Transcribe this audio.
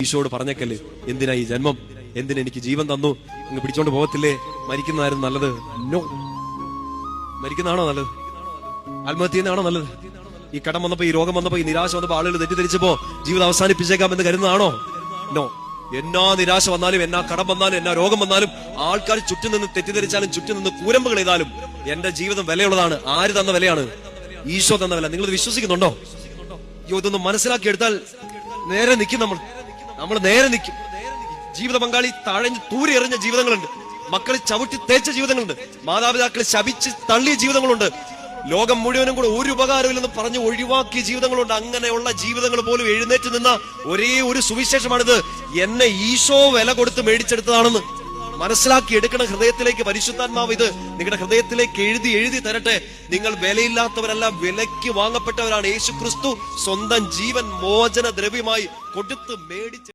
ഈശോട് പറഞ്ഞേക്കല്ലേ, എന്തിനാ ഈ ജന്മം, എന്തിനെനിക്ക് ജീവൻ തന്നു, അങ്ങ് പിടിച്ചോണ്ട് പോകത്തില്ലേ, മരിക്കുന്നതായിരുന്നു നല്ലത്. നോ, മരിക്കുന്നതാണോ നല്ലത്? ആത്മഹത്യ ചെയ്യുന്നതാണോ നല്ലത്? ഈ കടം വന്നപ്പോ, ഈ രോഗം വന്നപ്പോ, ഈ നിരാശ വന്നപ്പോ ആളുകൾ തെറ്റിദ്ധരിച്ചപ്പോ ജീവിതം അവസാനിപ്പിച്ചേക്കാം എന്ന് കരുതുന്നതാണോ? നോ. എന്നാ നിരാശ വന്നാലും, എന്നാ കടം വന്നാലും, എന്നാ രോഗം വന്നാലും, ആൾക്കാർ ചുറ്റും നിന്ന് തെറ്റിദ്ധരിച്ചാലും, ചുറ്റും നിന്ന് കൂരമ്പുകൾ ചെയ്താലും എന്റെ ജീവിതം വിലയുള്ളതാണ്. ആര് തന്ന വിലയാണ്? ഈശോ തന്ന വില. നിങ്ങൾ വിശ്വസിക്കുന്നുണ്ടോ? ഇതൊന്ന് മനസ്സിലാക്കി എടുത്താൽ നേരെ നിൽക്കും. നമ്മൾ നേരെ നിൽക്കും. ജീവിത പങ്കാളി തഴഞ്ഞ് തൂരി എറിഞ്ഞ ജീവിതങ്ങളുണ്ട്, മക്കളെ ചവിട്ടി തേച്ച ജീവിതങ്ങളുണ്ട്, മാതാപിതാക്കളെ ശപിച്ച് തള്ളിയ ജീവിതങ്ങളുണ്ട്, ലോകം മുഴുവനും കൂടെ ഒരു ഉപകാരമില്ലെന്ന് പറഞ്ഞ് ഒഴിവാക്കിയ ജീവിതങ്ങളുണ്ട്. അങ്ങനെയുള്ള ജീവിതങ്ങൾ പോലും എഴുന്നേറ്റ് നിന്ന ഒരേ ഒരു സുവിശേഷമാണിത്. എന്നെ ഈശോ വില കൊടുത്ത് മേടിച്ചെടുത്തതാണെന്ന് മനസ്സിലാക്കി എടുക്കണം. ഹൃദയത്തിലേക്ക് പരിശുദ്ധാത്മാവ് ഇത് നിങ്ങളുടെ ഹൃദയത്തിലേക്ക് എഴുതി എഴുതി തരട്ടെ. നിങ്ങൾ വിലയില്ലാത്തവരല്ല, വിലയ്ക്ക് വാങ്ങപ്പെട്ടവരാണ്. യേശു ക്രിസ്തു സ്വന്തം ജീവൻ മോചന ദ്രവ്യമായി കൊടുത്ത് മേടിച്ച്